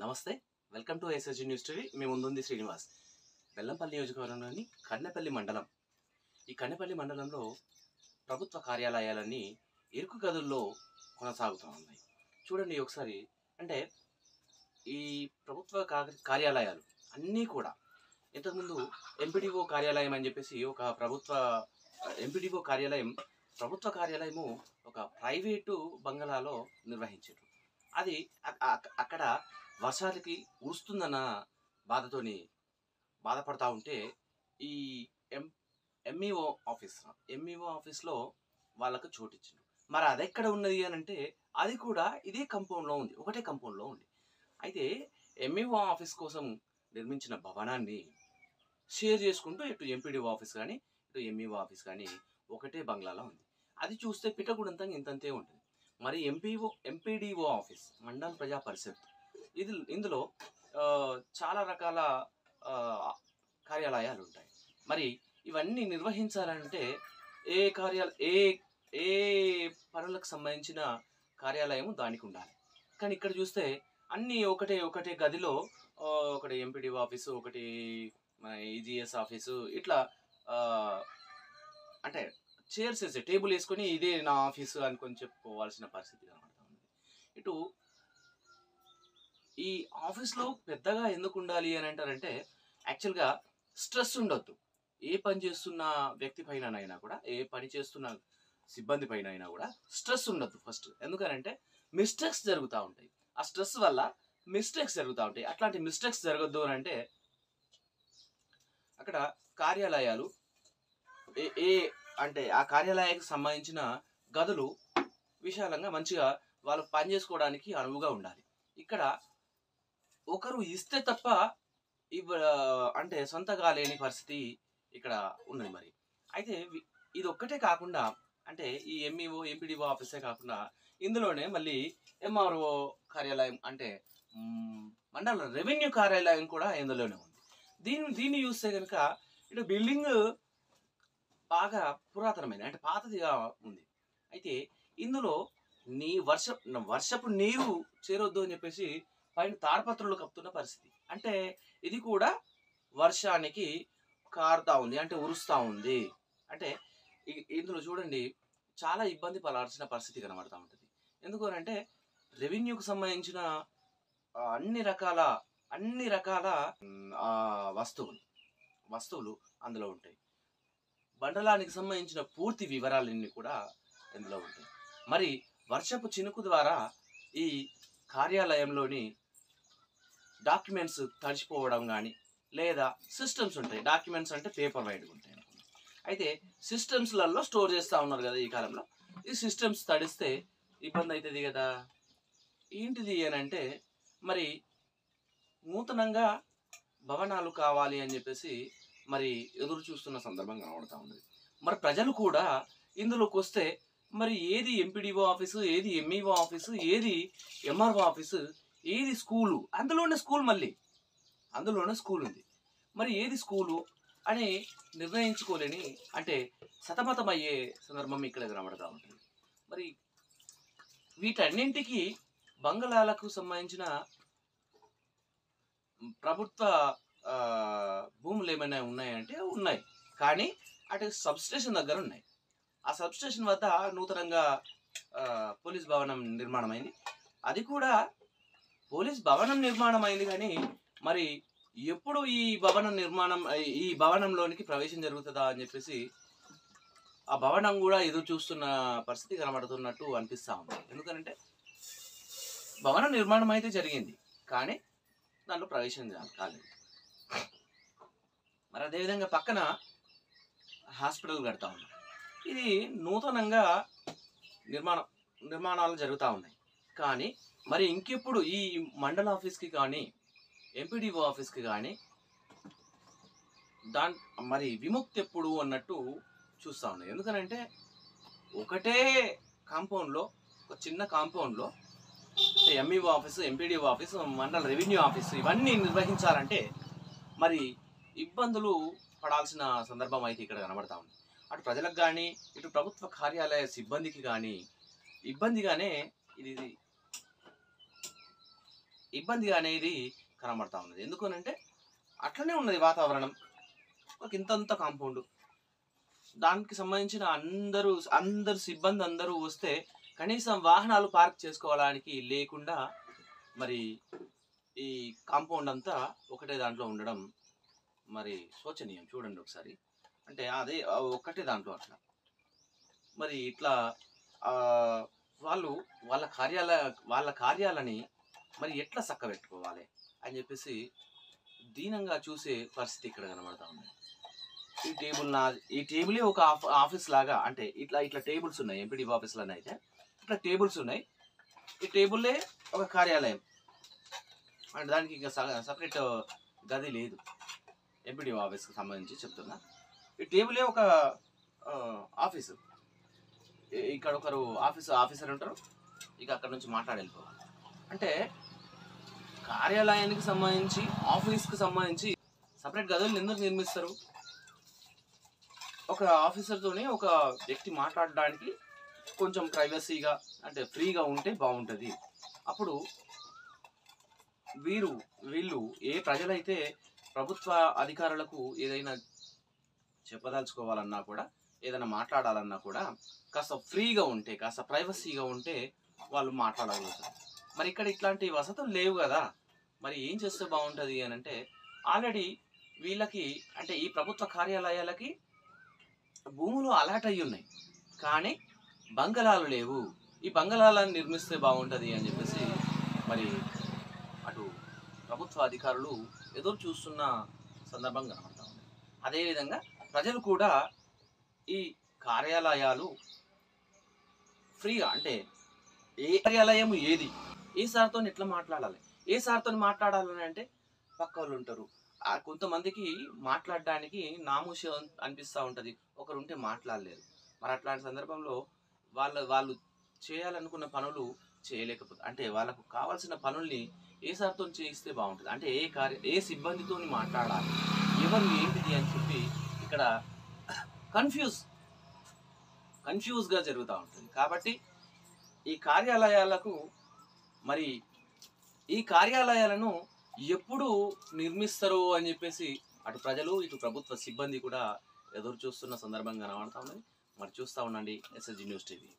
నమస్తే, welcome to SSG news TV. మీ ముందుంది శ్రీనివాస్. బెల్లంపల్లి నియోజకవర్గంలోని కన్నెపల్లి మండలం. ఈ కన్నెపల్లి మండలంలో ప్రభుత్వ కార్యాలయాలన్నీ ఇరుకు గదుల్లో కొనసాగుతూ ఉన్నాయి. చూడండి ఒకసారి. అంటే ఈ ప్రభుత్వ కార్యాలయాలు అన్నీ కూడా ఇంతకుముందు ఎంపీడీఓ కార్యాలయం అని చెప్పేసి ఒక ఎంపీడీఓ కార్యాలయం ప్రభుత్వ కార్యాలయము ఒక ప్రైవేటు బంగళాలో నిర్వహించారు. అది అక్కడ వర్షాలకి ఉరుస్తుందన్న బాధపడతా ఉంటే ఈ ఎంఈఓ ఆఫీస్లో వాళ్ళకు చోటిచ్చింది. మరి అది ఎక్కడ ఉన్నది అని అంటే అది కూడా ఇదే కంపౌండ్లో ఉంది, ఒకటే కంపౌండ్లో ఉంది. అయితే ఎంఈఓ ఆఫీస్ కోసం నిర్మించిన భవనాన్ని షేర్ చేసుకుంటూ ఇటు ఎంపీడీఓ ఆఫీస్ కానీ ఇటు ఎంఈఓ ఆఫీస్ కానీ ఒకటే బంగ్లాలో ఉంది. అది చూస్తే పిట్టగుడంతా ఇంతంతే ఉంటుంది. మరి ఎంపీడీఓ ఆఫీస్ మండల ప్రజా పరిషత్ ఇందులో చాలా రకాల కార్యాలయాలు ఉంటాయి. మరి ఇవన్నీ నిర్వహించాలంటే ఏ పనులకు సంబంధించిన కార్యాలయం దానికి ఉండాలి. కానీ ఇక్కడ చూస్తే అన్నీ ఒకటే గదిలో ఒకటి ఎంపీడీఓ ఆఫీసు, ఒకటి మన ఈజీఎస్ ఆఫీసు, ఇట్లా అంటే చైర్స్ వేసి టేబుల్ వేసుకొని ఇదే నా ఆఫీసు అనుకొని చెప్పుకోవాల్సిన పరిస్థితి కనబడుతుంది. ఇటు ఈ ఆఫీస్లో పెద్దగా ఎందుకు ఉండాలి అని అంటారంటే యాక్చువల్గా స్ట్రెస్ ఉండొద్దు. ఏ పని చేస్తున్న వ్యక్తి పైన అయినా కూడా, ఏ పని చేస్తున్న సిబ్బంది పైన అయినా కూడా స్ట్రెస్ ఉండొద్దు ఫస్ట్. ఎందుకనంటే మిస్టేక్స్ జరుగుతూ ఉంటాయి. ఆ స్ట్రెస్ వల్ల మిస్టేక్స్ జరుగుతూ ఉంటాయి. అట్లాంటి మిస్టేక్స్ జరగద్దు అని అంటే అక్కడ కార్యాలయాలు అంటే ఆ కార్యాలయానికి సంబంధించిన గదులు విశాలంగా మంచిగా వాళ్ళు పని చేసుకోవడానికి అనువుగా ఉండాలి. ఇక్కడ ఒకరు ఇస్తే తప్ప అంటే సొంతగా లేని పరిస్థితి ఇక్కడ ఉన్నది. మరి అయితే ఇది ఒక్కటే కాకుండా, అంటే ఈ ఎంఈఓ ఎంపీడీఓ ఆఫీసే కాకుండా ఇందులోనే మళ్ళీ ఎంఆర్ఓ కార్యాలయం అంటే మండల రెవెన్యూ కార్యాలయం కూడా ఇందులోనే ఉంది. దీన్ని చూస్తే కనుక ఇటు బిల్డింగ్ బాగా పురాతనమైన అంటే పాతదిగా ఉంది. అయితే ఇందులో వర్షపు నీరు చేరొద్దు అని చెప్పేసి పైన తాడపత్రులు కప్పుతున్న పరిస్థితి. అంటే ఇది కూడా వర్షానికి కారుతా ఉంది, అంటే ఉరుస్తూ ఉంది. అంటే ఇందులో చూడండి చాలా ఇబ్బంది పడాల్సిన పరిస్థితి కనబడుతూ ఉంటుంది. ఎందుకు అంటే రెవెన్యూకి సంబంధించిన అన్ని రకాల వస్తువులు అందులో ఉంటాయి. మండలానికి సంబంధించిన పూర్తి వివరాలన్నీ కూడా ఇందులో ఉంటాయి. మరి వర్షపు చినుకు ద్వారా ఈ కార్యాలయంలోని డాక్యుమెంట్స్ తడిచిపోవడం కానీ, లేదా సిస్టమ్స్ ఉంటాయి. డాక్యుమెంట్స్ అంటే పేపర్ వైడ్గా ఉంటాయి అనుకోండి. అయితే సిస్టమ్స్లలో స్టోర్ చేస్తూ ఉన్నారు కదా ఈ కాలంలో. ఈ సిస్టమ్స్ తడిస్తే ఇబ్బంది అవుతుంది కదా. ఏంటిది అని అంటే మరి నూతనంగా భవనాలు కావాలి అని చెప్పేసి మరి ఎదురు చూస్తున్న సందర్భం కనబడుతూ ఉంది. మరి ప్రజలు కూడా ఇందులోకి వస్తే మరి ఏది ఎంపీడీఓ ఆఫీసు, ఏది ఎంఈఓ ఆఫీసు, ఏది ఎంఆర్ఓ ఆఫీసు, ఏది స్కూలు, అందులోనే స్కూల్ ఉంది. మరి ఏది స్కూలు అని నిర్ణయించుకోలేని అంటే సతమతమయ్యే సందర్భం ఇక్కడ కనబడుతూ ఉంటుంది. మరి వీటన్నింటికి బంగళాలకు సంబంధించిన ప్రభుత్వ భూములు ఏమైనా ఉన్నాయంటే ఉన్నాయి. కానీ అటు సబ్స్టేషన్ దగ్గర ఉన్నాయి. ఆ సబ్స్టేషన్ వద్ద నూతనంగా పోలీస్ భవనం నిర్మాణం అయింది. అది కూడా పోలీస్ భవనం నిర్మాణం అయింది. కానీ మరి ఎప్పుడు ఈ భవనంలోనికి ప్రవేశం జరుగుతుందా అని చెప్పేసి ఆ భవనం కూడా ఎదురు చూస్తున్న పరిస్థితి కనబడుతున్నట్టు అనిపిస్తూ ఉంది. ఎందుకంటే భవనం నిర్మాణం అయితే జరిగింది, కానీ దాంట్లో ప్రవేశం కాలేదు. మరి అదేవిధంగా పక్కన హాస్పిటల్ కడతా ఉన్నారు. ఇది నూతనంగా నిర్మాణాలు జరుగుతూ ఉన్నాయి. కానీ మరి ఇంకెప్పుడు ఈ మండల ఆఫీస్కి కానీ ఎంపీడీఓ ఆఫీస్కి కానీ మరి విముక్తి ఎప్పుడు అన్నట్టు చూస్తూ ఉన్నాయి. ఎందుకనంటే ఒకటే కాంపౌండ్లో, ఒక చిన్న కాంపౌండ్లో ఎంఈఓ ఆఫీసు, ఎంపీడీఓ ఆఫీసు, మండల రెవెన్యూ ఆఫీసు ఇవన్నీ నిర్వహించాలంటే మరి ఇబ్బందులు పడాల్సిన సందర్భం అయితే ఇక్కడ కనబడతా ఉంది. అటు ప్రజలకు కానీ ఇటు ప్రభుత్వ కార్యాలయ సిబ్బందికి కానీ ఇబ్బందిగానే ఇది ఇబ్బంది అనేది కనబడతా ఉన్నది. ఎందుకనంటే అట్లనే ఉన్నది వాతావరణం. ఒక ఇంతంత కాంపౌండ్, దానికి సంబంధించిన అందరు సిబ్బంది అందరూ వస్తే కనీసం వాహనాలు పార్క్ చేసుకోవడానికి లేకుండా మరి ఈ కాంపౌండ్ అంతా ఒకటే దాంట్లో ఉండడం మరి శోచనీయం. చూడండి ఒకసారి. అంటే అదే ఒక్కటే దాంట్లో అట్లా మరి ఇట్లా వాళ్ళు వాళ్ళ కార్యాలని మరి ఎట్లా చక్కబెట్టుకోవాలి అని చెప్పేసి దీనంగా చూసే పరిస్థితి ఇక్కడ కనబడతా ఉంది. ఈ టేబులే ఒక ఆఫీస్ లాగా, అంటే ఇట్లా టేబుల్స్ ఉన్నాయి. ఎంపీడీ ఆఫీస్లోనే అయితే ఇట్లా టేబుల్స్ ఉన్నాయి. ఈ టేబుల్లే ఒక కార్యాలయం, అంటే దానికి ఇంకా సపరేట్ గది లేదు. ఎంపీడీ ఆఫీస్కి సంబంధించి చెప్తున్నా. ఈ టేబులే ఒక ఆఫీసు. ఇక్కడ ఒకరు ఆఫీసర్ ఉంటారు, ఇక అక్కడ నుంచి వెళ్ళిపోవాలి. అంటే కార్యాలయానికి సంబంధించి, ఆఫీస్కి సంబంధించి సపరేట్ గదులు ఎందుకు నిర్మిస్తారు? ఒక ఆఫీసర్తోనే ఒక వ్యక్తి మాట్లాడడానికి కొంచెం ప్రైవసీగా, అంటే ఫ్రీగా ఉంటే బాగుంటుంది. అప్పుడు వీళ్ళు ఏ ప్రజలైతే ప్రభుత్వ అధికారులకు ఏదైనా చెప్పదలుచుకోవాలన్నా కూడా, ఏదైనా మాట్లాడాలన్నా కూడా కాస్త ఫ్రీగా ఉంటే, కాస్త ప్రైవసీగా ఉంటే వాళ్ళు మాట్లాడగలుగుతారు. మరి ఇక్కడ ఇట్లాంటి వసతులు లేవు కదా. మరి ఏం చేస్తే బాగుంటుంది అని అంటే, ఆల్రెడీ వీళ్ళకి, అంటే ఈ ప్రభుత్వ కార్యాలయాలకి భూములు అలాట్ అయ్యి ఉన్నాయి, కానీ బంగళాలు లేవు. ఈ బంగళాలను నిర్మిస్తే బాగుంటుంది అని చెప్పేసి మరి అటు ప్రభుత్వ అధికారులు ఎదురు చూస్తున్న సందర్భం కనబడతా ఉంది. అదేవిధంగా ప్రజలు కూడా ఈ కార్యాలయాలు ఫ్రీగా, అంటే ఏ కార్యాలయం ఏది, ఏ సార్తో ఎట్లా మాట్లాడాలి, ఏ సార్తో మాట్లాడాలని అంటే పక్క వాళ్ళు ఉంటారు. కొంతమందికి మాట్లాడడానికి నామూషం అనిపిస్తూ ఉంటుంది, ఒకరు ఉంటే మాట్లాడలేరు. మరి అట్లాంటి సందర్భంలో వాళ్ళు చేయాలనుకున్న పనులు చేయలేకపోతే, అంటే వాళ్ళకు కావాల్సిన పనుల్ని ఏ సార్తో చేయిస్తే బాగుంటుంది, అంటే ఏ సిబ్బందితో మాట్లాడాలి, ఎవరు ఏంటిది అని చెప్పి ఇక్కడ కన్ఫ్యూజ్గా జరుగుతూ ఉంటుంది. కాబట్టి ఈ కార్యాలయాలను ఎప్పుడు నిర్మిస్తారు అని చెప్పేసి అటు ప్రజలు, ఇటు ప్రభుత్వ సిబ్బంది కూడా ఎదురు చూస్తున్న సందర్భంగా కనబడతా ఉన్నది. మరి చూస్తూ ఉండండి SSG న్యూస్ టీవీ.